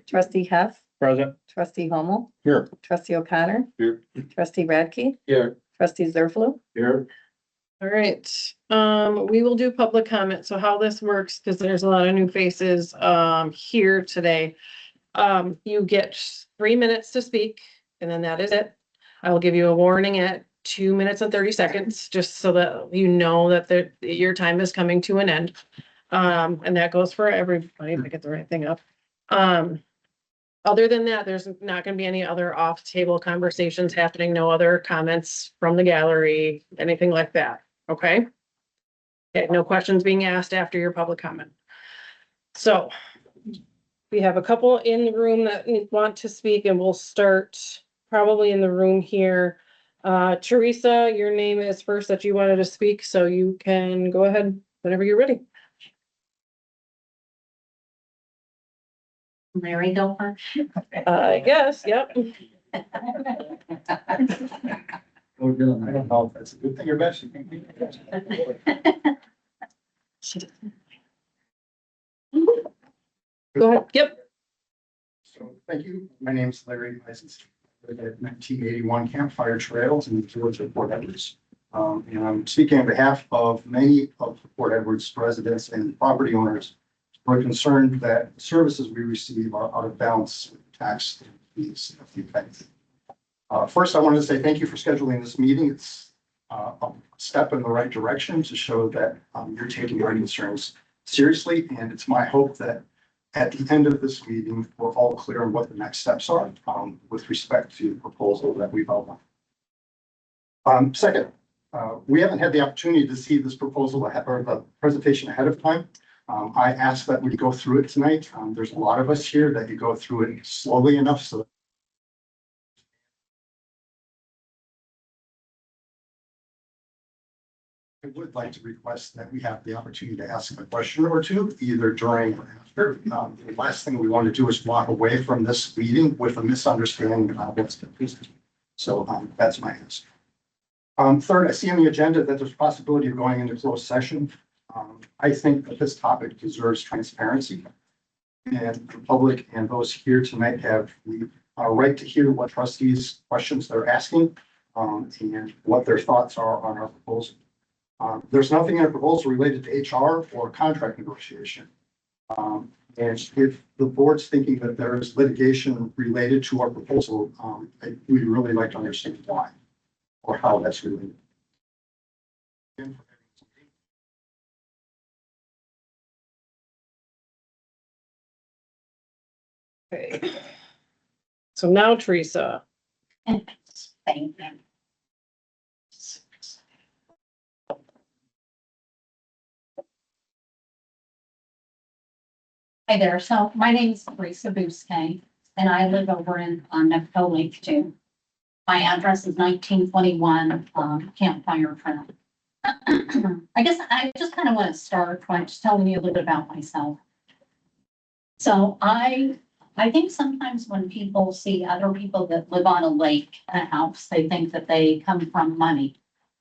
Trustee Hess, Present. trustee Hommel, Here. trustee O'Connor, Here. trustee Radke, Here. trustee Zerflu. Here. All right, we will do public comment. So how this works, because there's a lot of new faces, here today. You get 3 minutes to speak, and then that is it. I will give you a warning at 2 minutes and 30 seconds, just so that you know that your time is coming to an end. And that goes for everybody, if I get the right thing up. Other than that, there's not gonna be any other off-table conversations happening, no other comments from the gallery, anything like that, okay? Okay, no questions being asked after your public comment. So we have a couple in the room that want to speak, and we'll start probably in the room here. Teresa, your name is first that you wanted to speak, so you can go ahead whenever you're ready. Larry Gopher. I guess, yep. Oh, Dylan, I don't know if that's a good thing or bad. Go ahead, yep. So, thank you. My name is Larry License. I live at 1981 Campfire Trails in the village of Port Edwards. And I'm speaking on behalf of many of the Port Edwards residents and property owners who are concerned that the services we receive are out of balance with tax fees of the event. First, I wanted to say thank you for scheduling this meeting. It's a step in the right direction to show that you're taking our concerns seriously. And it's my hope that at the end of this meeting, we're all clear on what the next steps are with respect to the proposal that we've outlined. Second, we haven't had the opportunity to see this proposal or the presentation ahead of time. I asked that we go through it tonight. There's a lot of us here that you go through it slowly enough so I would like to request that we have the opportunity to ask a question or two, either during or after. The last thing we want to do is walk away from this meeting with a misunderstanding about what's been presented. So that's my answer. Third, I see on the agenda that there's a possibility of going into closed session. I think that this topic deserves transparency. And the public and those here tonight have the right to hear what trustees' questions they're asking and what their thoughts are on our proposal. There's nothing in a proposal related to HR or contract negotiation. And if the board's thinking that there is litigation related to our proposal, we'd really like to understand why or how that's related. Okay. So now Teresa. Thank you. Hi there. So my name is Teresa Bousquet, and I live over in Nepco Lake too. My address is 1921 Campfire Trail. I guess I just kind of want to start by just telling you a little bit about myself. So I think sometimes when people see other people that live on a lake and a house, they think that they come from money.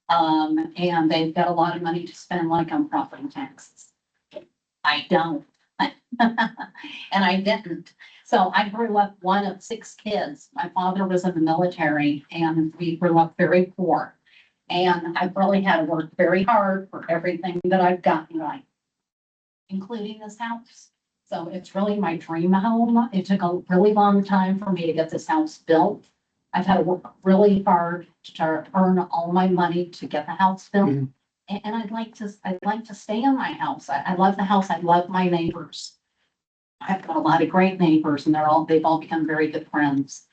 And they've got a lot of money to spend, like on property taxes. I don't. And I didn't. So I grew up one of 6 kids. My father was in the military and we grew up very poor. And I've really had to work very hard for everything that I've gotten right, including this house. So it's really my dream home. It took a really long time for me to get this house built. I've had to work really hard to earn all my money to get the house built. And I'd like to stay in my house. I love the house. I love my neighbors. I've got a lot of great neighbors and they've all become very good friends.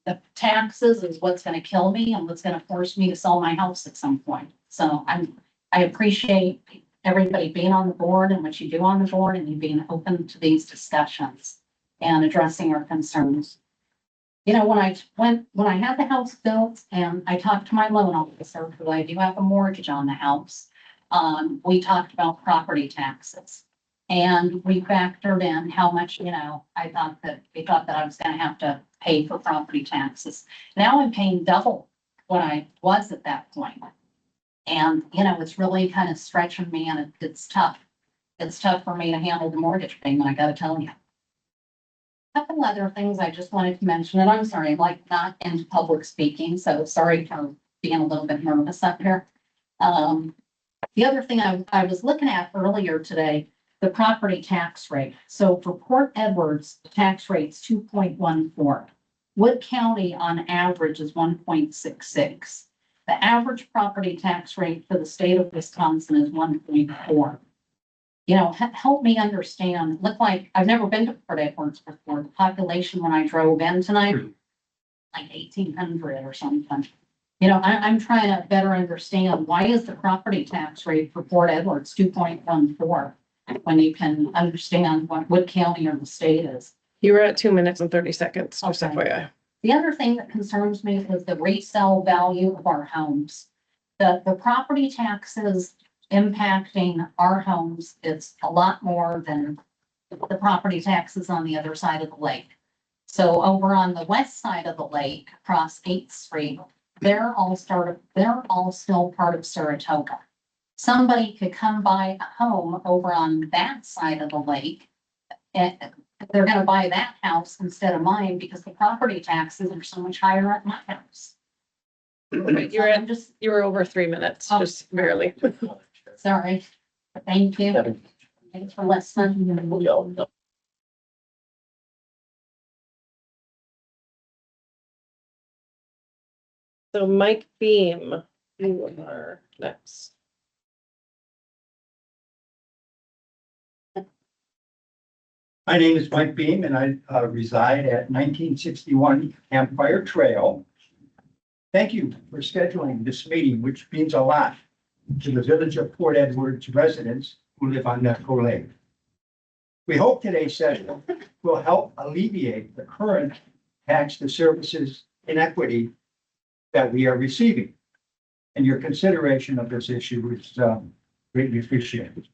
The taxes is what's going to kill me and what's going to force me to sell my house at some point. So I appreciate everybody being on the board and what you do on the board and you being open to these discussions and addressing our concerns. You know, when I had the house built and I talked to my loan officer, because I do have a mortgage on the house, we talked about property taxes. And we factored in how much, you know, we thought that I was going to have to pay for property taxes. Now I'm paying double what I was at that point. And, you know, it's really kind of stretching me and it's tough. It's tough for me to handle the mortgage payment, I got to tell you. Couple other things I just wanted to mention, and I'm sorry, I'm like not into public speaking, so sorry for being a little bit nervous up here. The other thing I was looking at earlier today, the property tax rate. So for Port Edwards, the tax rate's 2.14. Wood County on average is 1.66. The average property tax rate for the state of Wisconsin is 1.4. You know, help me understand. Look like I've never been to Port Edwards before. The population when I drove in tonight, like 1,800 or something. You know, I'm trying to better understand why is the property tax rate for Port Edwards 2.14 when you can understand what Wood County or the state is. You were at 2 minutes and 30 seconds, just Okay. FYI. The other thing that concerns me is the resale value of our homes. The property taxes impacting our homes is a lot more than the property taxes on the other side of the lake. So over on the west side of the lake, across 8th Street, they're all still part of Saratoga. Somebody could come buy a home over on that side of the lake, and they're gonna buy that house instead of mine because the property taxes are so much higher at my house. You're I'm at, just, you were over 3 minutes, Oh. just barely. sorry. Thank you. Thanks for listening. So Mike Beam, you are next. My name is Mike Beam and I reside at 1961 Campfire Trail. Thank you for scheduling this meeting, which means a lot to the Village of Port Edwards residents who live on Nepco Lake. We hope today's session will help alleviate the current tax to services inequity that we are receiving. And your consideration of this issue is greatly appreciated.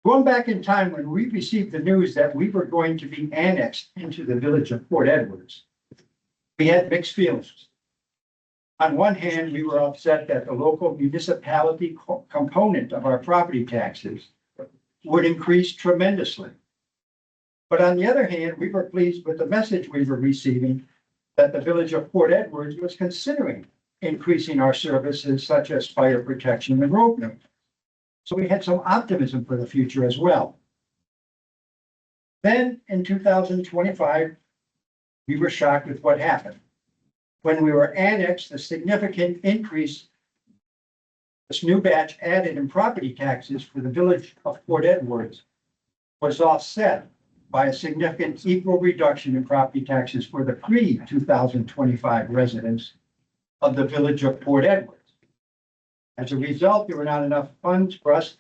Going back in time when we received the news that we were going to be annexed into the Village of Port Edwards, we had mixed feelings. On one hand, we were upset that the local municipality component of our property taxes would increase tremendously. But on the other hand, we were pleased with the message we were receiving that the Village of Port Edwards was considering increasing our services such as fire protection and road maintenance. So we had some optimism for the future as well. Then in 2025, we were shocked with what happened. When we were annexed, a significant increase, this new batch added in property taxes for the Village of Port Edwards was offset by a significant equal reduction in property taxes for the pre-2025 residents of the Village of Port Edwards. As a result, there were not enough funds for us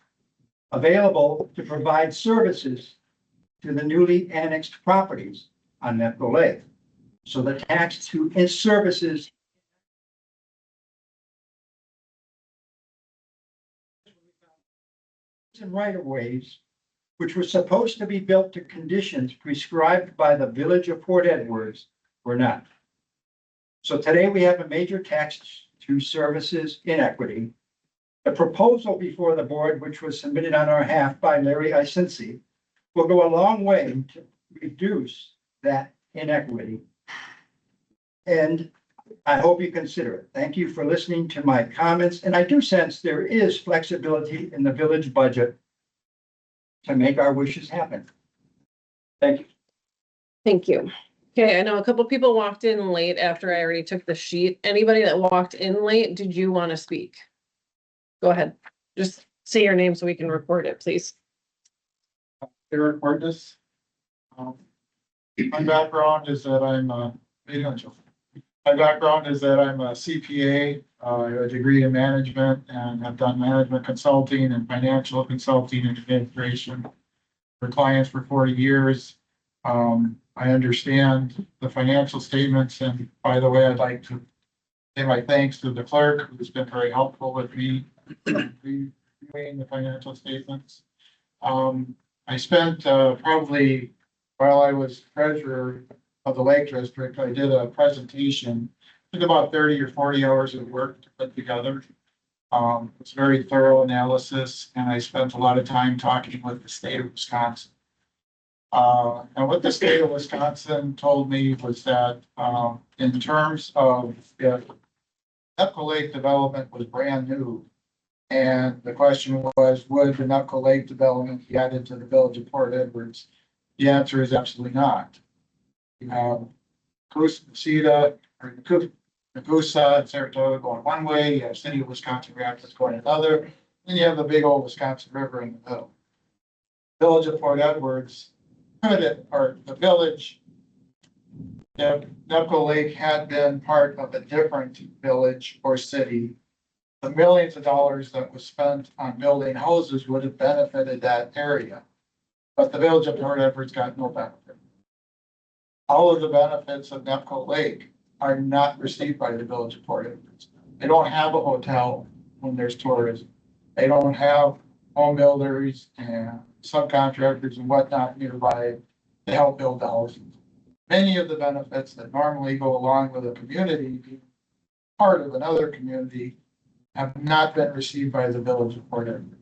available to provide services to the newly annexed properties on Nepco Lake. So the tax to its services and right of ways, which were supposed to be built to conditions prescribed by the Village of Port Edwards, were not. So today we have a major tax to services inequity. The proposal before the board, which was submitted on our behalf by Larry Isensi, will go a long way to reduce that inequity. And I hope you consider it. Thank you for listening to my comments. And I do sense there is flexibility in the village budget to make our wishes happen. Thank you. Thank you. Okay, I know a couple people walked in late after I already took the sheet. Anybody that walked in late, did you want to speak? Go ahead. Just say your name so we can record it, please. Eric Martis. My background is that I'm a CPA, a degree in management, and have done management consulting and financial consulting and administration for clients for 40 years. I understand the financial statements, and by the way, I'd like to say my thanks to the clerk who's been very helpful with me reviewing the financial statements. I spent probably while I was treasurer of the Lake District, I did a presentation. Took about 30 or 40 hours of work to put together. It's a very thorough analysis, and I spent a lot of time talking with the state of Wisconsin. And what the state of Wisconsin told me was that, in terms of if Nepco Lake development was brand new, and the question was, would the Nepco Lake development be added to the village of Port Edwards? The answer is absolutely not. You have Coosa, and Saratoga going one way, you have City of Wisconsin Rapids going another, and you have the big old Wisconsin River in the middle. Village of Port Edwards, or the village, Nepco Lake had been part of a different village or city. The millions of dollars that was spent on building houses would have benefited that area. But the village of Port Edwards got no benefit. All of the benefits of Nepco Lake are not received by the village of Port Edwards. They don't have a hotel when there's tourism. They don't have home builders and subcontractors and whatnot nearby to help build the houses. Many of the benefits that normally go along with a community being part of another community have not been received by the village of Port Edwards.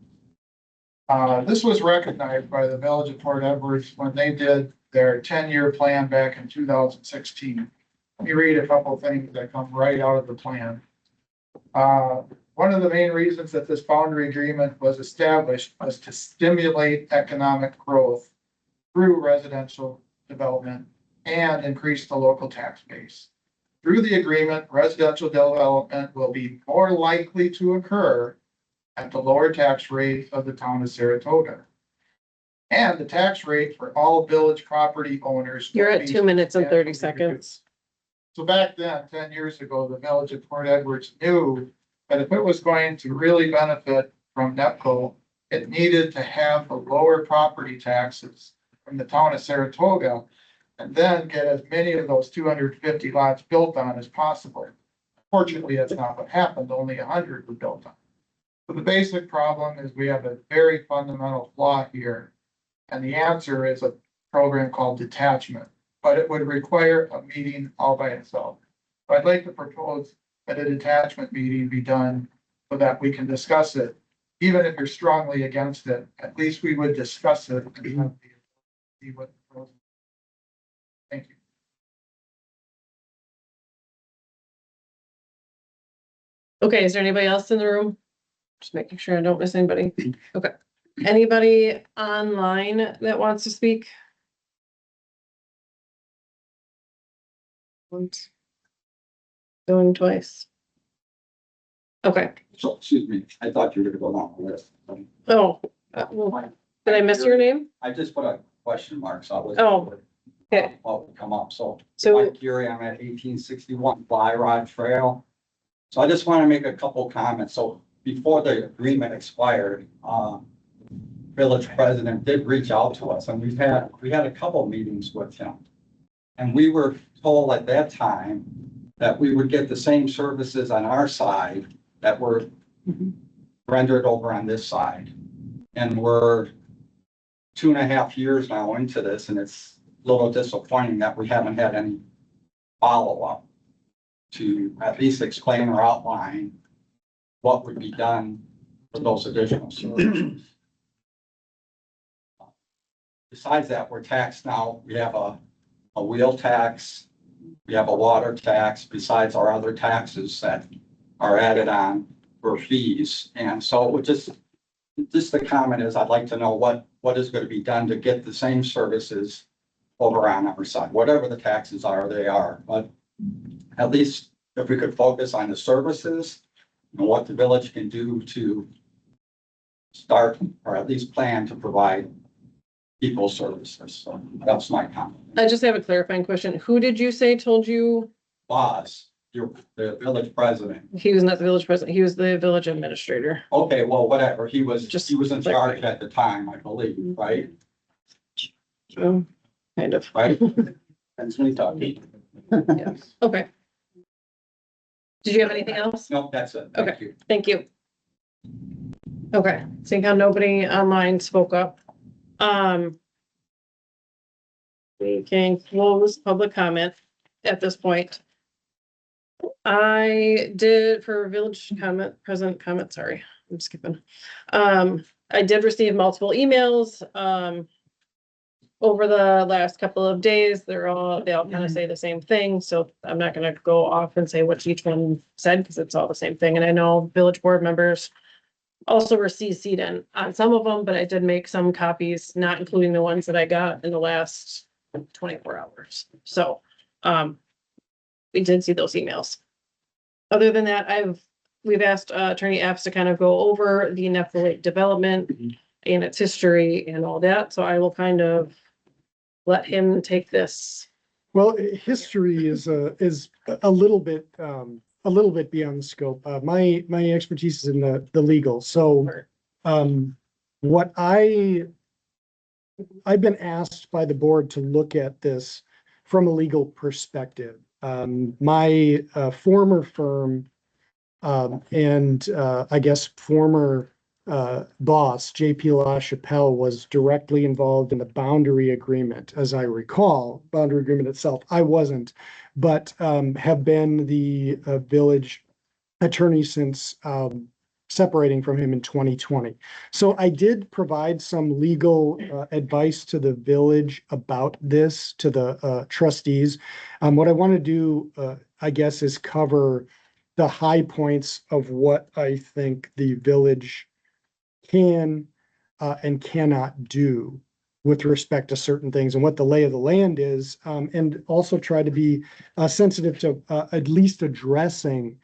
This was recognized by the village of Port Edwards when they did their 10-year plan back in 2016. Let me read a couple of things that come right out of the plan. One of the main reasons that this boundary agreement was established was to stimulate economic growth through residential development and increase the local tax base. Through the agreement, residential development will be more likely to occur at the lower tax rate of the town of Saratoga. And the tax rate for all village property owners. You're will at be 2 minutes and 30 substantially reduced. seconds. So back then, 10 years ago, the village of Port Edwards knew that if it was going to really benefit from Nepco, it needed to have the lower property taxes from the town of Saratoga and then get as many of those 250 lots built on as possible. Fortunately, that's not what happened. Only 100 were built on. So the basic problem is we have a very fundamental flaw here. And the answer is a program called detachment, but it would require a meeting all by itself. So I'd like to propose that a detachment meeting be done so that we can discuss it. Even if you're strongly against it, at least we would discuss it and see what the pros. Thank you. Okay, is there anybody else in the room? Just making sure I don't miss anybody. Okay. Anybody online that wants to speak? Once. Going twice. Okay. So, excuse me, I thought you were gonna go down the list. Oh, well, did I miss your name? I just put a question mark, so I was. Oh, okay. What would come up, so. So, Mike Geary, I'm at 1861 Fly Rod Trail. So I just want to make a couple comments. So before the agreement expired, village president did reach out to us and we had a couple meetings with him. And we were told at that time that we would get the same services on our side that were rendered over on this side. And we're 2.5 years now into this, and it's a little disappointing that we haven't had any follow-up to at least explain or outline what would be done for those additional services. Besides that, we're taxed now. We have a wheel tax, we have a water tax, besides our other taxes that are added on for fees. And so it would just the comment is I'd like to know what is going to be done to get the same services over on our side. Whatever the taxes are, they are. But at least if we could focus on the services and what the village can do to start or at least plan to provide people services. So that's my comment. I just have a clarifying question. Who did you say told you? Boss, you're the village president. He was not the village president. He was the village administrator. Okay, well, whatever. He was in Like- charge at the time, I believe, right? Kind of. Right? That's me talking. Yes. Okay. Did you have anything else? No, that's it. Thank you. Thank you. Okay, seeing how nobody online spoke up. We can close public comment at this point. I did for village comment, present comment, sorry, I'm skipping. I did receive multiple emails, over the last couple of days, they all kind of say the same thing, so I'm not gonna go off and say what each one said, because it's all the same thing, and I know village board members also were CC'd in on some of them, but I did make some copies, not including the ones that I got in the last 24 hours, so, we did see those emails. Other than that, we've asked Attorney Epps to kind of go over the Nepco Lake development and its history and all that, so I will kind of let him take this. Well, history is a little bit beyond the scope. My expertise is in the legal. So, what I've been asked by the board to look at this from a legal perspective. My former firm, and I guess former boss, JP LaChapelle, was directly involved in the boundary agreement, as I recall, boundary agreement itself. I wasn't, but have been the village attorney since separating from him in 2020. So I did provide some legal advice to the village about this, to the trustees. What I want to do, I guess, is cover the high points of what I think the village can and cannot do with respect to certain things and what the lay of the land is, and also try to be sensitive to at least addressing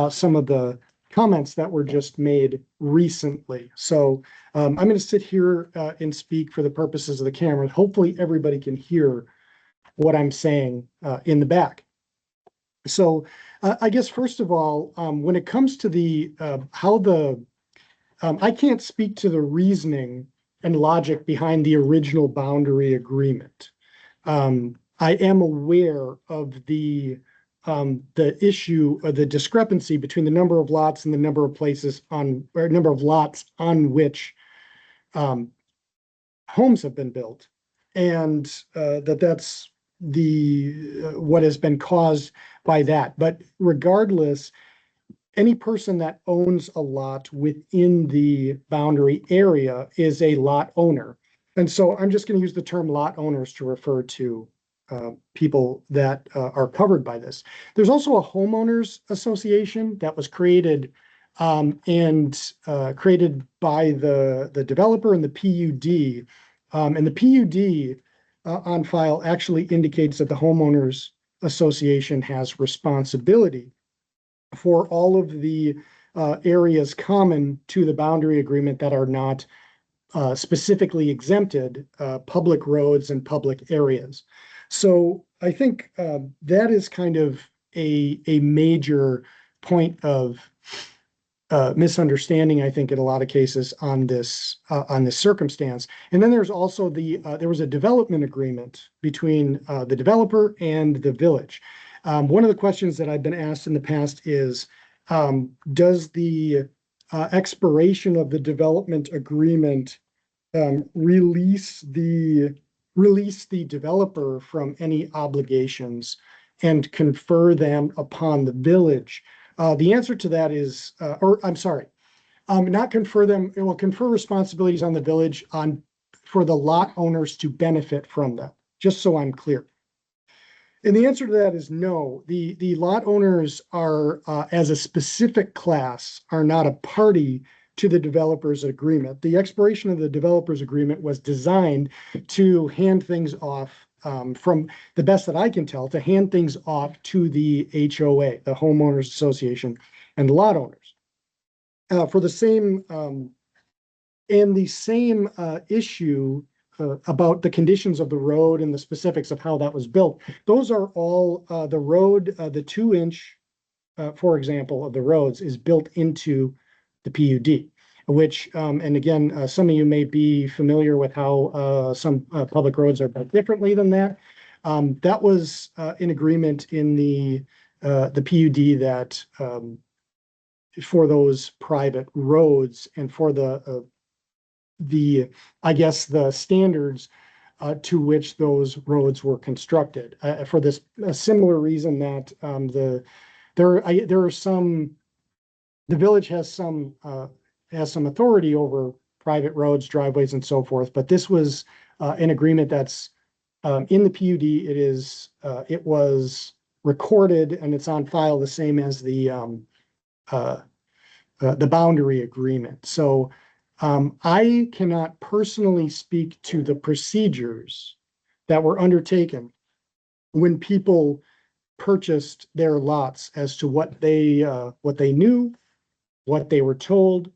some of the comments that were just made recently. So I'm going to sit here and speak for the purposes of the camera. Hopefully everybody can hear what I'm saying in the back. So I guess, first of all, when it comes to the I can't speak to the reasoning and logic behind the original boundary agreement. I am aware of the issue, or the discrepancy between the number of lots and the number of places on, or number of lots on which homes have been built, and that's what has been caused by that. But regardless, any person that owns a lot within the boundary area is a lot owner. And so I'm just going to use the term lot owners to refer to people that are covered by this. There's also a homeowners association that was created created by the developer and the PUD. And the PUD on file actually indicates that the homeowners association has responsibility for all of the areas common to the boundary agreement that are not specifically exempted, public roads and public areas. So I think that is kind of a major point of misunderstanding, I think, in a lot of cases on this circumstance. And then there's also there was a development agreement between the developer and the village. One of the questions that I've been asked in the past is, does the expiration of the development agreement release the developer from any obligations and confer them upon the village? The answer to that is, not confer them. It will confer responsibilities on the village for the lot owners to benefit from them, just so I'm clear. And the answer to that is no. The lot owners are, as a specific class, are not a party to the developer's agreement. The expiration of the developer's agreement was designed to hand things off, from the best that I can tell, to hand things off to the HOA, the homeowners association, and the lot owners. For the same issue about the conditions of the road and the specifics of how that was built. Those are all the road, the 2-inch, for example, of the roads is built into the PUD, which, and again, some of you may be familiar with how some public roads are built differently than that. That was in agreement in the PUD that for those private roads and for I guess the standards to which those roads were constructed, for this similar reason that the village has some authority over private roads, driveways, and so forth, but this was an agreement that's in the PUD. It was recorded and it's on file the same as the boundary agreement. So I cannot personally speak to the procedures that were undertaken when people purchased their lots as to what they knew, what they were told,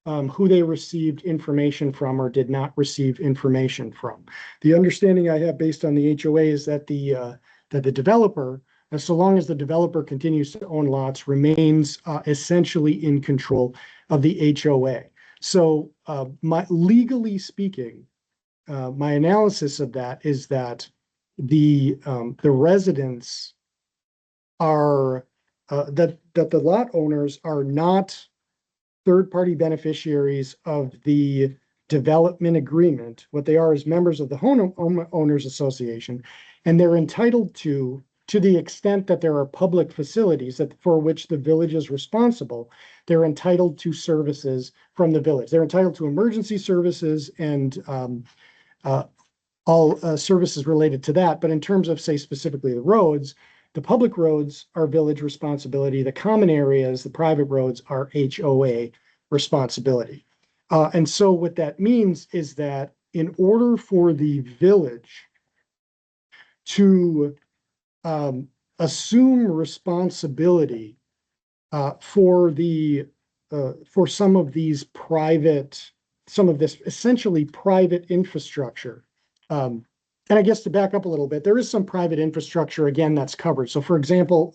who they received information from or did not receive information from. The understanding I have based on the HOA is that the developer, so long as the developer continues to own lots, remains essentially in control of the HOA. So legally speaking, my analysis of that is that the residents are that the lot owners are not third-party beneficiaries of the development agreement. What they are is members of the homeowners association, and they're entitled to the extent that there are public facilities that for which the village is responsible, they're entitled to services from the village. They're entitled to emergency services and all services related to that. But in terms of, say, specifically the roads, the public roads are village responsibility. The common areas, the private roads, are HOA responsibility. And so what that means is that in order for the village to assume responsibility for some of this essentially private infrastructure. And I guess to back up a little bit, there is some private infrastructure, again, that's covered. So for example,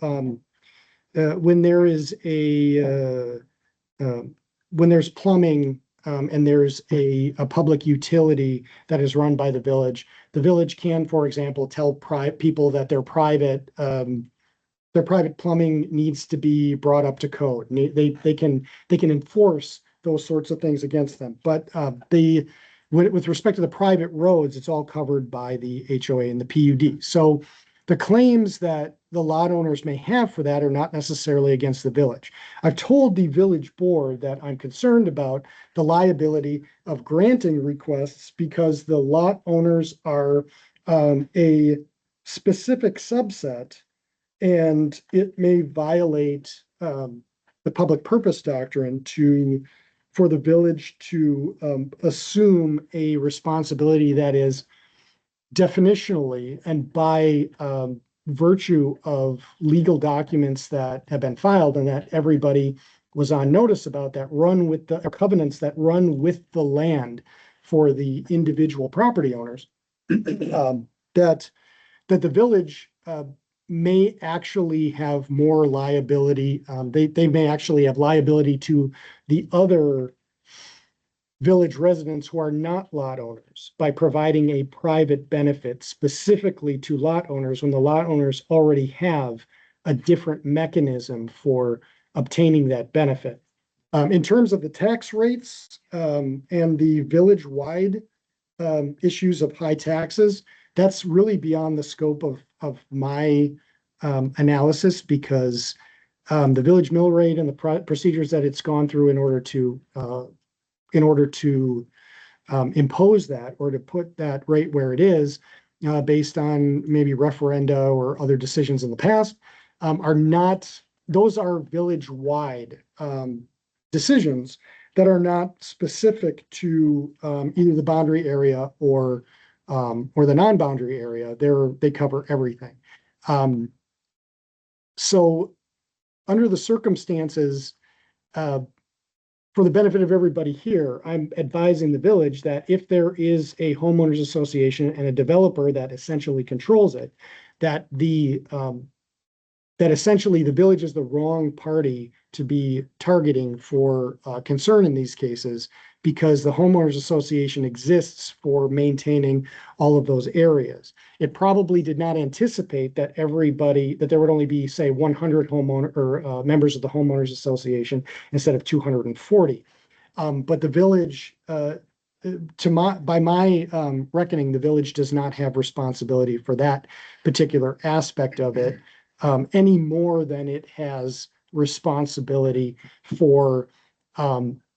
when there is when there's plumbing and there's a public utility that is run by the village can, for example, tell people that their private plumbing needs to be brought up to code. They can enforce those sorts of things against them. But with respect to the private roads, it's all covered by the HOA and the PUD. So the claims that the lot owners may have for that are not necessarily against the village. I've told the village board that I'm concerned about the liability of granting requests because the lot owners are a specific subset, and it may violate the public purpose doctrine for the village to assume a responsibility that is definitionally and by virtue of legal documents that have been filed and that everybody was on notice about, that run with the covenants that run with the land for the individual property owners, that the village may actually have more liability. They may actually have liability to the other village residents who are not lot owners by providing a private benefit specifically to lot owners when the lot owners already have a different mechanism for obtaining that benefit. In terms of the tax rates and the village-wide issues of high taxes, that's really beyond the scope of my analysis, because the village mill rate and the procedures that it's gone through in order to impose that or to put that rate where it is, based on maybe referenda or other decisions in the past, those are village-wide decisions that are not specific to either the boundary area or the non-boundary area. They cover everything. So under the circumstances, for the benefit of everybody here, I'm advising the village that if there is a homeowners association and a developer that essentially controls it, that essentially the village is the wrong party to be targeting for concern in these cases, because the homeowners association exists for maintaining all of those areas. It probably did not anticipate that there would only be, say, 100 members of the homeowners association instead of 240. But the village, by my reckoning, the village does not have responsibility for that particular aspect of it, any more than it has responsibility for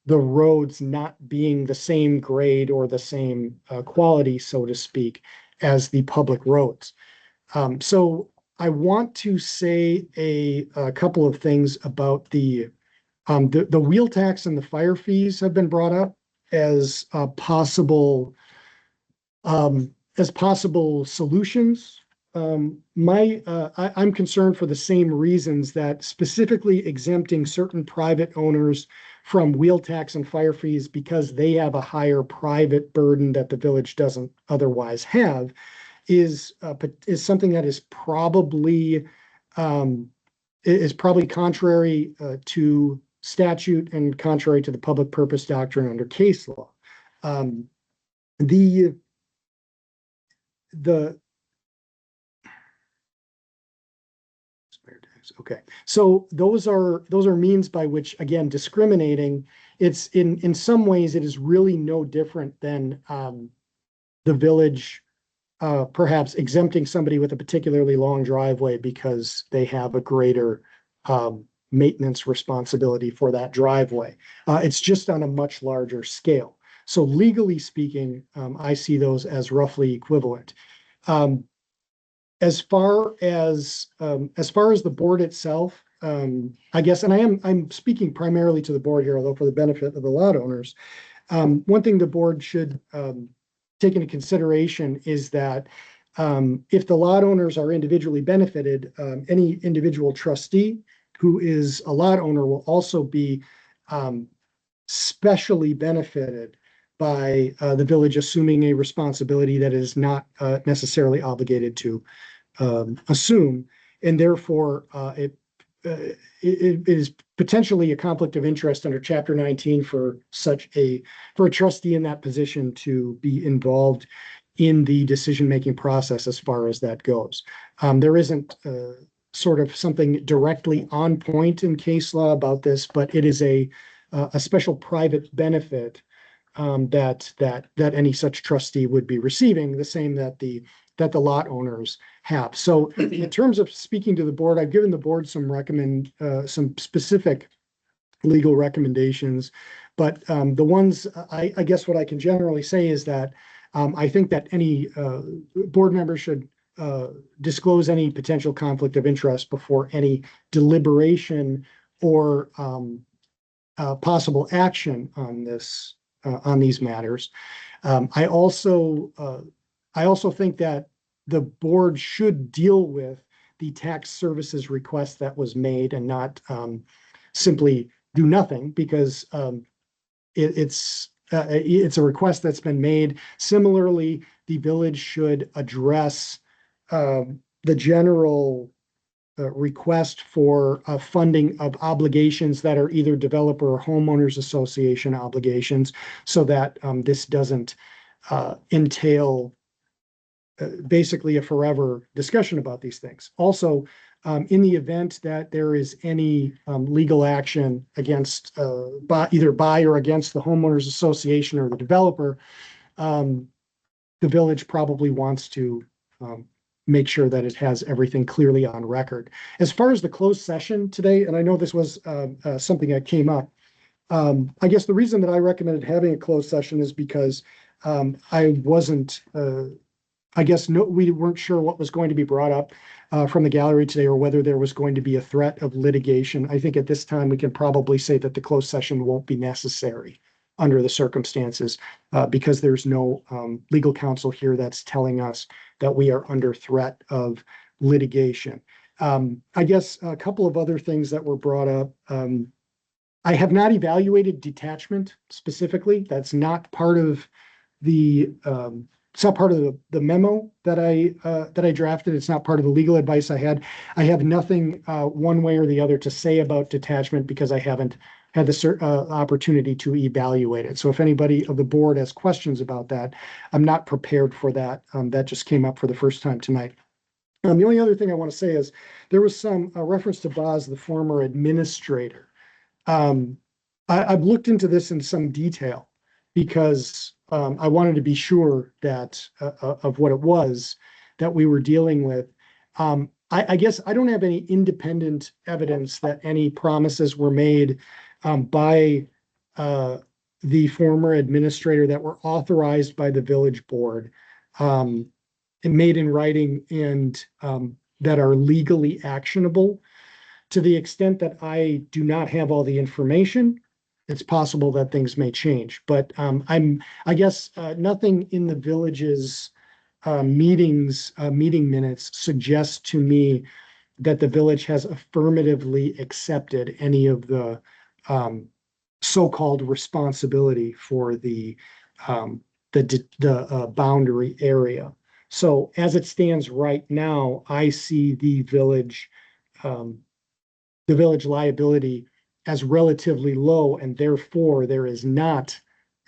the roads not being the same grade or the same quality, so to speak, as the public roads. So I want to say a couple of things about the wheel tax and the fire fees have been brought up as possible solutions. I'm concerned for the same reasons that specifically exempting certain private owners from wheel tax and fire fees because they have a higher private burden that the village doesn't otherwise have is something that is probably contrary to statute and contrary to the public purpose doctrine under case law. The Okay, so those are means by which, again, discriminating. It's in some ways it is really no different than the village perhaps exempting somebody with a particularly long driveway because they have a greater maintenance responsibility for that driveway. It's just on a much larger scale. So legally speaking, I see those as roughly equivalent. As far as the board itself, I guess, and I'm speaking primarily to the board here, although for the benefit of the lot owners, one thing the board should take into consideration is that if the lot owners are individually benefited, any individual trustee who is a lot owner will also be specially benefited by the village assuming a responsibility that is not necessarily obligated to assume, and therefore it is potentially a conflict of interest under Chapter 19 for a trustee in that position to be involved in the decision-making process as far as that goes. There isn't sort of something directly on point in case law about this, but it is a special private benefit that any such trustee would be receiving, the same that the lot owners have. So in terms of speaking to the board, I've given the board some specific legal recommendations, but the ones I guess what I can generally say is that I think that any board member should disclose any potential conflict of interest before any deliberation or possible action on these matters. I also think that the board should deal with the tax services request that was made and not simply do nothing, because it's a request that's been made. Similarly, the village should address the general request for funding of obligations that are either developer or homeowners association obligations, so that this doesn't entail basically a forever discussion about these things. Also, in the event that there is any legal action against either by or against the homeowners association or the developer, the village probably wants to make sure that it has everything clearly on record. As far as the closed session today, and I know this was something that came up, I guess the reason that I recommended having a closed session is because I wasn't, we weren't sure what was going to be brought up from the gallery today, or whether there was going to be a threat of litigation. I think at this time we can probably say that the closed session won't be necessary under the circumstances, because there's no legal counsel here that's telling us that we are under threat of litigation. I guess a couple of other things that were brought up. I have not evaluated detachment specifically. That's not part of the memo that I drafted. It's not part of the legal advice I had. I have nothing one way or the other to say about detachment because I haven't had the opportunity to evaluate it. So if anybody of the board has questions about that, I'm not prepared for that. That just came up for the first time tonight. The only other thing I want to say is there was some reference to Boz, the former administrator. I've looked into this in some detail because I wanted to be sure that of what it was that we were dealing with. I guess I don't have any independent evidence that any promises were made by the former administrator that were authorized by the village board, and made in writing and, that are legally actionable. To the extent that I do not have all the information, it's possible that things may change, but, I guess, nothing in the village's, meeting minutes suggests to me that the village has affirmatively accepted any of the, so-called responsibility for the boundary area. So as it stands right now, I see the village liability as relatively low, and therefore there is not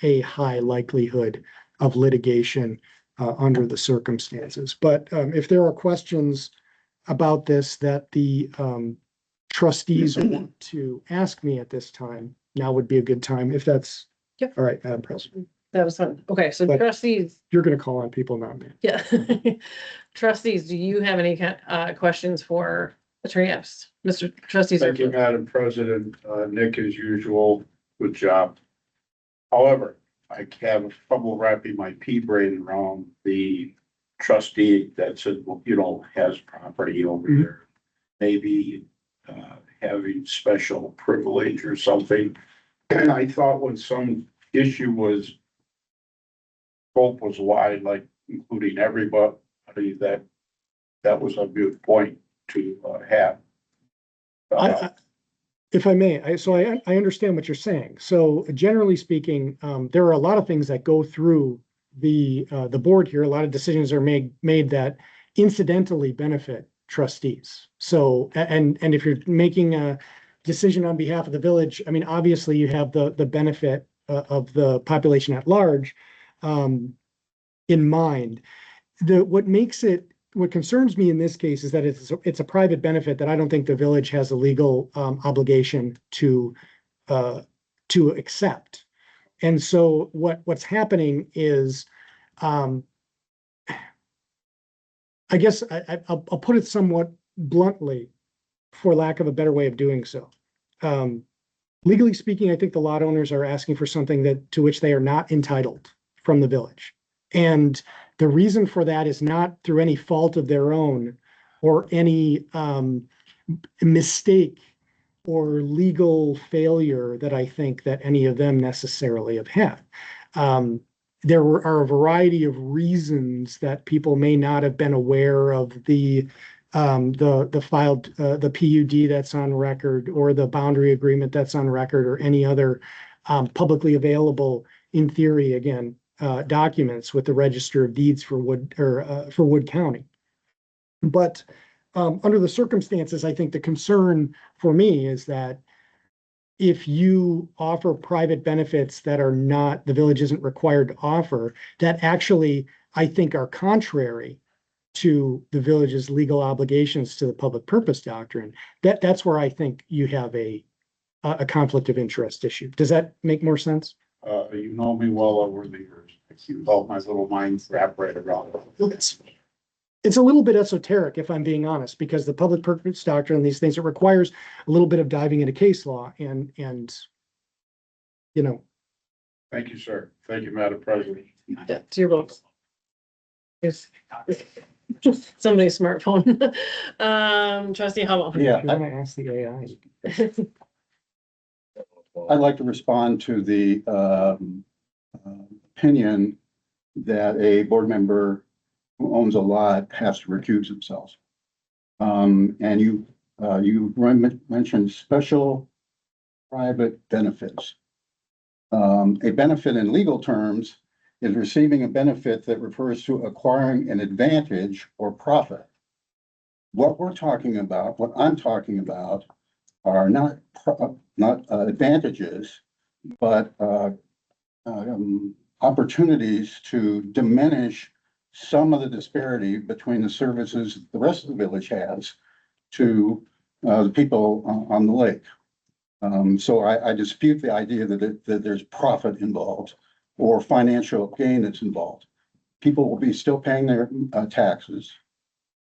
a high likelihood of litigation under the circumstances. But if there are questions about this that the trustees want to ask me at this time, now would be a good time, if that's Yep. all right, Madam President. That was fun. Okay, so But- trustees, You're gonna call on people, not me. yeah. Trustees, do you have any questions for Attorney Epps? Mr. Trustees. Thank you, Madam President. Nick, as usual, good job. However, I have trouble wrapping my pea brain around the trustee that said, well, has property over Mhm. there. Maybe having special privilege or something. And I thought when some issue was, scope was wide, like including everybody, that was a good point to have. If I may, I understand what you're saying. So generally speaking, there are a lot of things that go through the board here. A lot of decisions are made that incidentally benefit trustees. So, and if you're making a decision on behalf of the village, I mean, obviously you have the benefit of the population at large in mind. What concerns me in this case is that it's a private benefit that I don't think the village has a legal obligation to accept. And so what's happening is, I guess I'll put it somewhat bluntly, for lack of a better way of doing so. Legally speaking, I think the lot owners are asking for something to which they are not entitled from the village. And the reason for that is not through any fault of their own or any mistake or legal failure that I think that any of them necessarily have had. There are a variety of reasons that people may not have been aware of the filed the PUD that's on record, or the boundary agreement that's on record, or any other publicly available, in theory, again, documents with the Register of Deeds for Wood County. But under the circumstances, I think the concern for me is that if you offer private benefits that are not, the village isn't required to offer, that actually, I think, are contrary to the village's legal obligations to the public purpose doctrine, that's where I think you have a conflict of interest issue. Does that make more sense? You know me well over the years. You help my little mind wrap right around it. It's a little bit esoteric, if I'm being honest, because the public purpose doctrine, these things, it requires a little bit of diving into case law and Thank you, sir. Thank you, Madam President. Yeah, to your votes. Yes. Somebody's smartphone. Trustee Hubble. if you want to ask the AI. I'd like to respond to the opinion that a board member who owns a lot has to recuse himself. And you mentioned special private benefits. A benefit in legal terms is receiving a benefit that refers to acquiring an advantage or profit. What we're talking about, what I'm talking about, are not advantages, but opportunities to diminish some of the disparity between the services the rest of the village has to the people on the lake. So I dispute the idea that there's profit involved or financial gain that's involved. People will be still paying their taxes,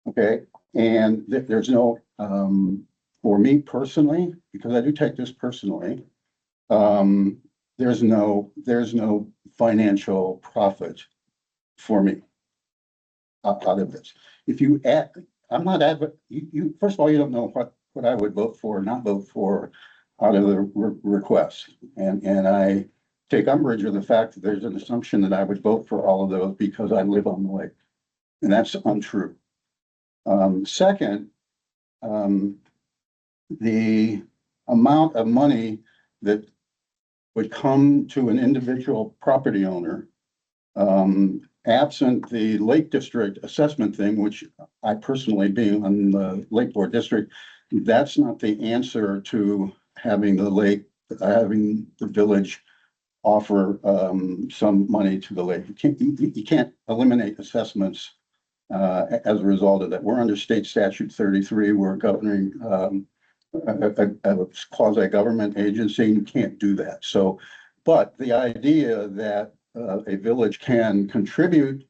okay? And there's no, for me personally, because I do take this personally, there's no financial profit for me out of this. If you add, I'm not you, first of all, you don't know what I would vote for or not vote for out of the request. And I take umbrage with the fact that there's an assumption that I would vote for all of those because I live on the lake. And that's untrue. Second, the amount of money that would come to an individual property owner, absent the Lake District assessment thing, which I personally, being on the Lake Board District, that's not the answer to having the village offer some money to the lake. You can't eliminate assessments as a result of that. We're under state statute 33. We're governing a quasi-government agency. You can't do that. So, but the idea that a village can contribute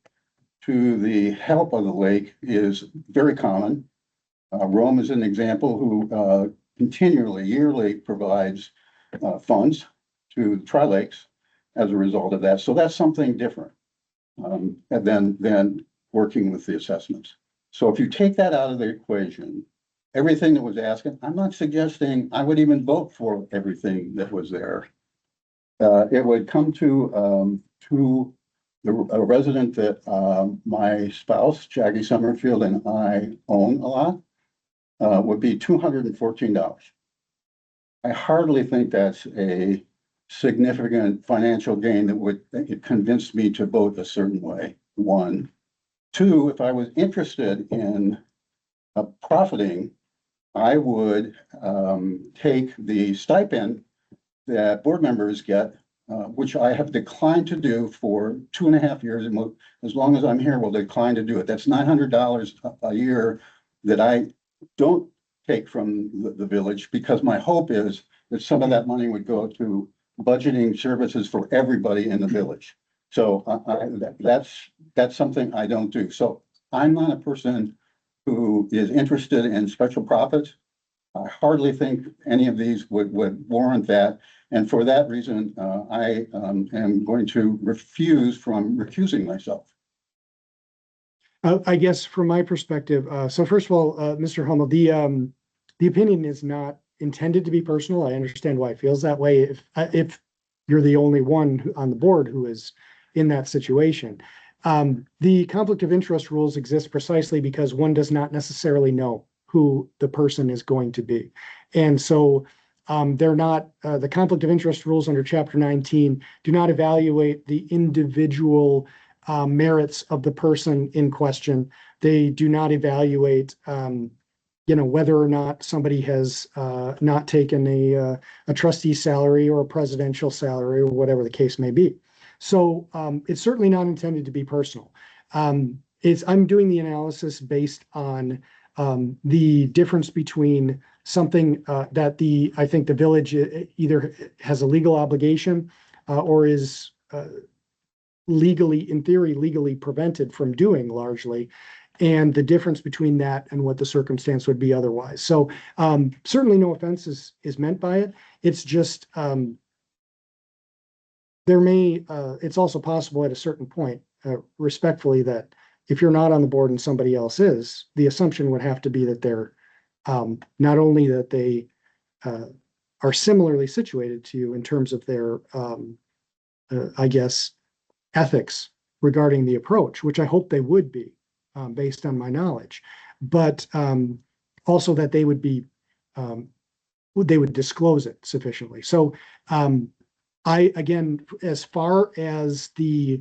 to the help of the lake is very common. Rome is an example who continually, yearly provides funds to Tri-Lakes as a result of that. So that's something different than working with the assessments. So if you take that out of the equation, everything that was asked, I'm not suggesting I would even vote for everything that was there. It would come to a resident that my spouse, Jackie Summerfield, and I own a lot, would be $214. I hardly think that's a significant financial gain that would convince me to vote a certain way, one. Two, if I was interested in profiting, I would take the stipend that board members get, which I have declined to do for 2.5 years, and as long as I'm here, will decline to do it. That's $900 a year that I don't take from the village, because my hope is that some of that money would go to budgeting services for everybody in the village. So that's something I don't do. So I'm not a person who is interested in special profits. I hardly think any of these would warrant that. And for that reason, I am going to refuse from recusing myself. I guess from my perspective, so first of all, Mr. Hummel, the opinion is not intended to be personal. I understand why it feels that way. If you're the only one on the board who is in that situation. The conflict of interest rules exist precisely because one does not necessarily know who the person is going to be. And so they're not, the conflict of interest rules under Chapter 19 do not evaluate the individual merits of the person in question. They do not evaluate, whether or not somebody has not taken a trustee's salary or a presidential salary or whatever the case may be. So it's certainly not intended to be personal. I'm doing the analysis based on the difference between something that I think the village either has a legal obligation or is in theory, legally prevented from doing largely, and the difference between that and what the circumstance would be otherwise. So certainly no offense is meant by it. It's just it's also possible at a certain point, respectfully, that if you're not on the board and somebody else is, the assumption would have to be that they're not only that they are similarly situated to you in terms of their, I guess, ethics regarding the approach, which I hope they would be based on my knowledge, but also that they would disclose it sufficiently. So again, as far as the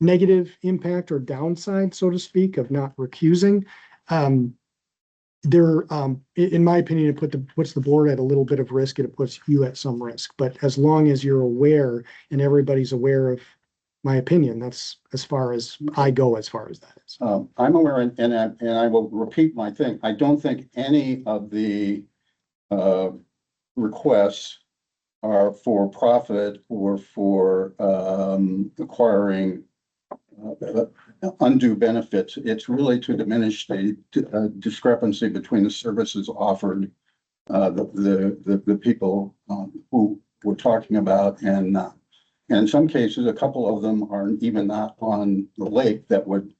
negative impact or downside, so to speak, of not recusing, in my opinion, it puts the board at a little bit of risk, and it puts you at some risk. But as long as you're aware and everybody's aware of my opinion, that's as far as I go as far as that is. I'm aware, and I will repeat my thing. I don't think any of the requests are for profit or for acquiring undue benefits. It's really to diminish the discrepancy between the services offered the people who we're talking about and not. And in some cases, a couple of them are even not on the lake that would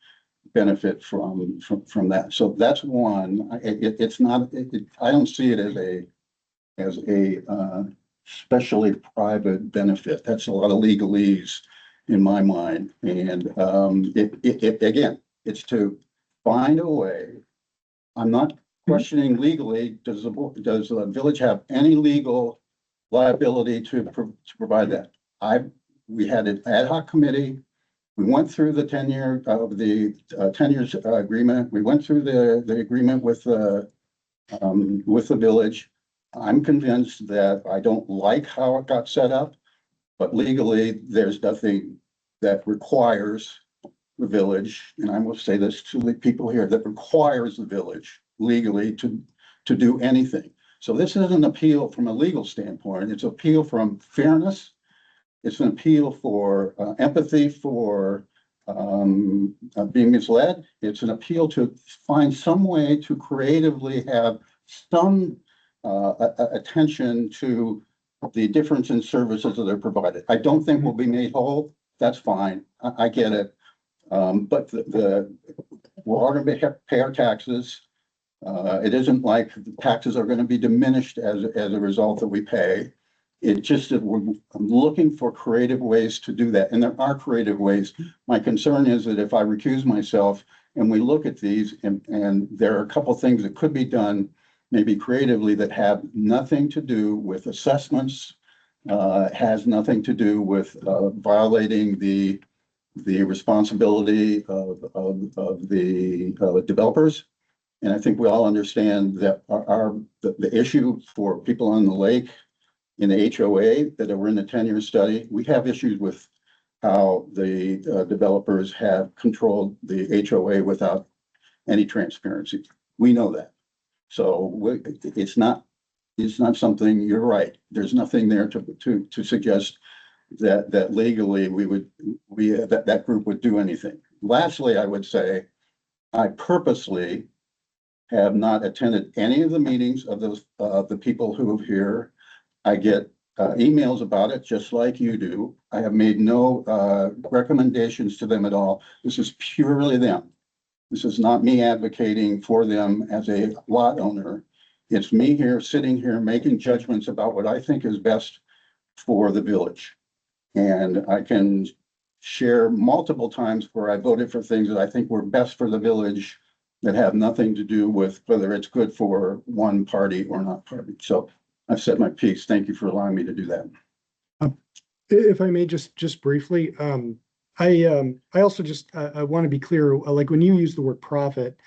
benefit from that. So that's one. It's not, I don't see it as a specially private benefit. That's a lot of legalese in my mind. And again, it's to find a way. I'm not questioning legally, does the village have any legal liability to provide that? We had an ad hoc committee. We went through the 10-year of the 10 years agreement. We went through the agreement with the village. I'm convinced that I don't like how it got set up, but legally, there's nothing that requires the village, and I will say this to the people here, that requires the village legally to do anything. So this is an appeal from a legal standpoint. It's an appeal from fairness. It's an appeal for empathy for being misled. It's an appeal to find some way to creatively have some attention to the difference in services that are provided. I don't think we'll be made whole. That's fine. I get it. But we're all going to pay our taxes. It isn't like the taxes are going to be diminished as a result that we pay. It just that I'm looking for creative ways to do that. And there are creative ways. My concern is that if I recuse myself and we look at these and there are a couple things that could be done maybe creatively that have nothing to do with assessments, has nothing to do with violating the responsibility of the developers. And I think we all understand that the issue for people on the lake in the HOA that were in the 10-year study, we have issues with how the developers have controlled the HOA without any transparency. We know that. So it's not something, you're right. There's nothing there to suggest that legally that group would do anything. Lastly, I would say, I purposely have not attended any of the meetings of the people who are here. I get emails about it, just like you do. I have made no recommendations to them at all. This is purely them. This is not me advocating for them as a lot owner. It's me here, sitting here, making judgments about what I think is best for the village. And I can share multiple times where I voted for things that I think were best for the village that have nothing to do with whether it's good for one party or not party. So I've said my piece. Thank you for allowing me to do that. If I may just briefly, I also just, I want to be clear, like when you use the word profit,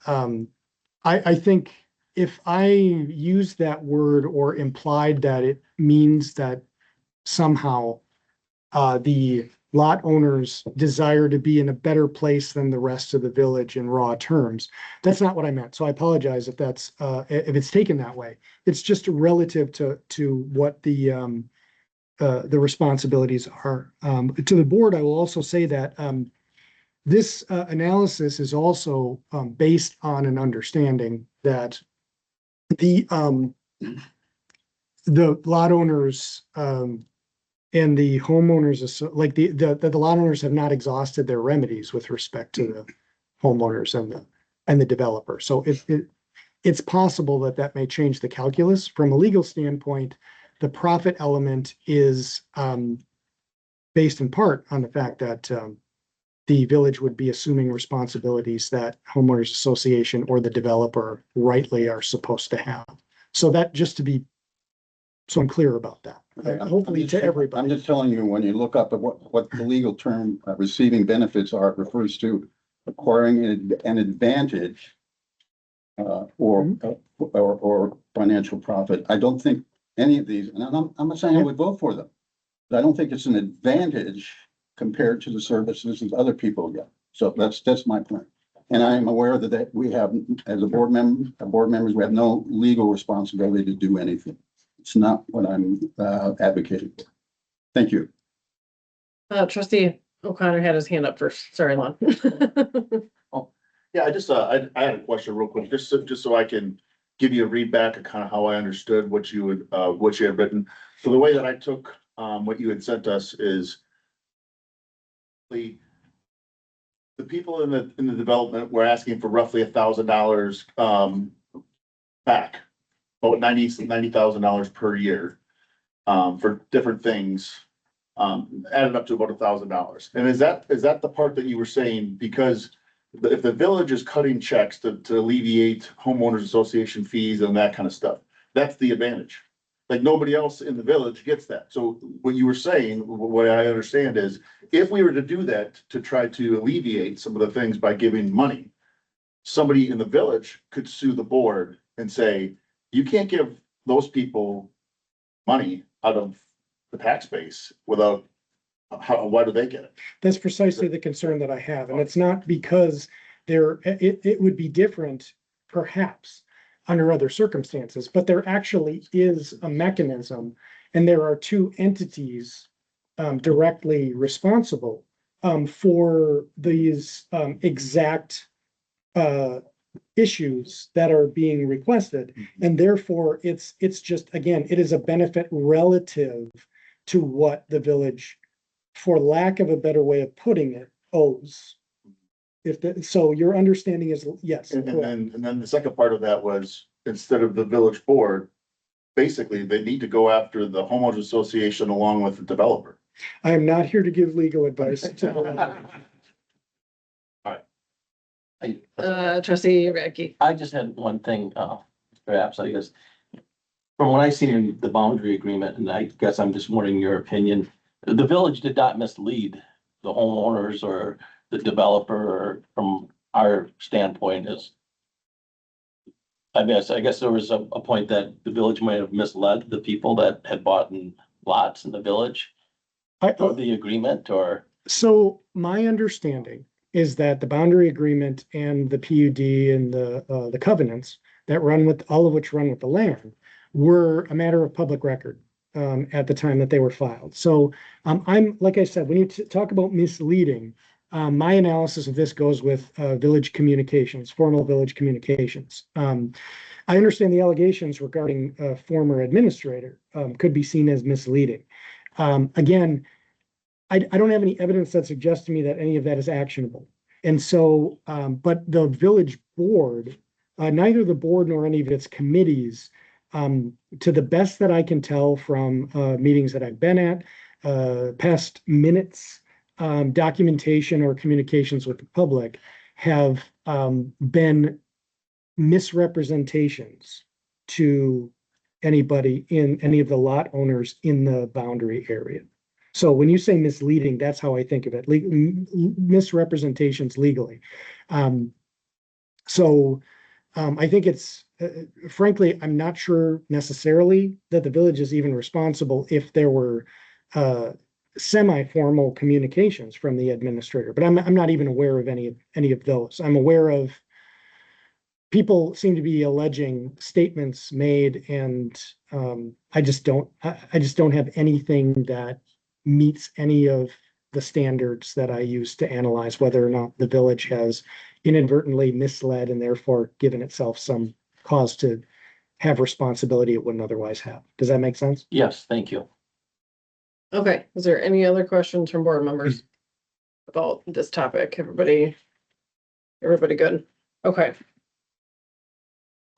I think if I use that word or implied that it means that somehow the lot owners desire to be in a better place than the rest of the village in raw terms. That's not what I meant. So I apologize if that's if it's taken that way. It's just relative to what the responsibilities are. To the board, I will also say that this analysis is also based on an understanding that the lot owners and the homeowners, like the lot owners have not exhausted their remedies with respect to the homeowners and the developer. So it's possible that may change the calculus. From a legal standpoint, the profit element is based in part on the fact that the village would be assuming responsibilities that homeowners association or the developer rightly are supposed to have. So that just to be, so I'm clear about that. Hopefully to everybody. I'm just telling you, when you look up at what the legal term receiving benefits are, it refers to acquiring an advantage or financial profit. I don't think any of these, and I'm not saying I would vote for them, but I don't think it's an advantage compared to the services that other people get. So that's my point. And I am aware that we have, as board members, we have no legal responsibility to do anything. It's not what I'm advocating for. Thank you. Trustee O'Connor had his hand up first. Sorry, Lon. Yeah, I just, I had a question real quick, just so I can give you a read back of kind of how I understood what you would, what you had written. So the way that I took, what you had sent us is the people in the development were asking for roughly $1,000, back, about $90,000 per year, for different things. Added up to about $1,000. And is that the part that you were saying? Because if the village is cutting checks to alleviate homeowners association fees and that kind of stuff, that's the advantage. Like nobody else in the village gets that. So what you were saying, what I understand is, if we were to do that to try to alleviate some of the things by giving money, somebody in the village could sue the board and say, you can't give those people money out of the tax base without, why do they get it? That's precisely the concern that I have, and it's not because it would be different perhaps under other circumstances, but there actually is a mechanism, and there are two entities directly responsible for these exact issues that are being requested. And therefore, it's just, again, it is a benefit relative to what the village, for lack of a better way of putting it, owes. So your understanding is, yes. And then the second part of that was, instead of the village board, basically, they need to go after the homeowners association along with the developer. I am not here to give legal advice. Trustee Radke. I just had one thing, perhaps, I guess. From what I seen in the boundary agreement, and I guess I'm just wondering your opinion, the village did not mislead the homeowners or the developer, or from our standpoint is. I guess there was a point that the village might have misled the people that had bought in lots in the village. Or the agreement, or. So my understanding is that the boundary agreement and the PUD and the covenants that run with, all of which run with the land, were a matter of public record at the time that they were filed. So I'm, like I said, when you talk about misleading, my analysis of this goes with village communications, formal village communications. I understand the allegations regarding a former administrator could be seen as misleading. Again, I don't have any evidence that suggests to me that any of that is actionable. And so, but the village board, neither the board nor any of its committees, to the best that I can tell from meetings that I've been at, past minutes, documentation or communications with the public, have been misrepresentations to anybody, in any of the lot owners in the boundary area. So when you say misleading, that's how I think of it, misrepresentations legally. I think it's, frankly, I'm not sure necessarily that the village is even responsible if there were semi-formal communications from the administrator, but I'm not even aware of any of those. I'm aware of people seem to be alleging statements made, and I just don't have anything that meets any of the standards that I use to analyze whether or not the village has inadvertently misled and therefore given itself some cause to have responsibility it wouldn't otherwise have. Does that make sense? Yes, thank you. Okay, is there any other questions from board members about this topic? Everybody good? Okay.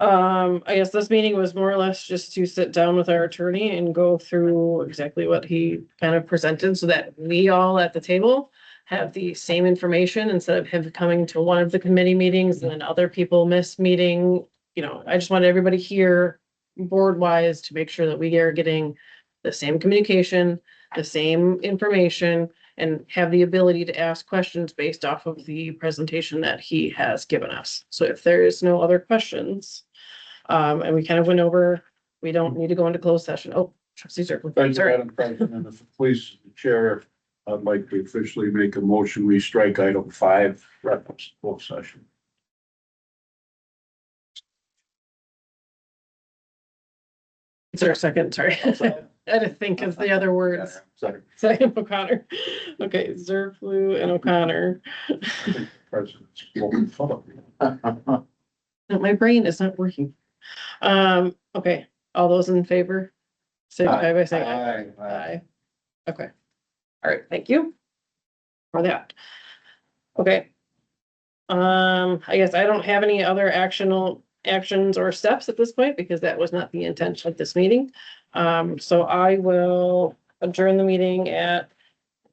I guess this meeting was more or less just to sit down with our attorney and go through exactly what he kind of presented, so that we all at the table have the same information, instead of him coming to one of the committee meetings and then other people miss meeting. You know, I just wanted everybody here, board wise, to make sure that we are getting the same communication, the same information, and have the ability to ask questions based off of the presentation that he has given us. So if there is no other questions, and we kind of went over, we don't need to go into closed session. Oh, trustee Zerkle. Thank you, Sorry. Madam President. If it pleases the chair, I'd like to officially make a motion, we strike item 5, reference closed session. Is there a second? Sorry. I had to think of the other words. Second O'Connor. Okay, Zerflu and O'Connor. President's full of No, my brain is not working. Okay, all those in favor? Signify by saying aye. Aye. Aye. Okay. All right, thank you for that. Okay. I guess I don't have any other actions or steps at this point because that was not the intention of this meeting. So I will adjourn the meeting at,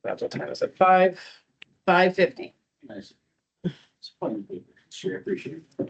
that's what time is it? 5:50. Nice. It's fun. Sure, appreciate it.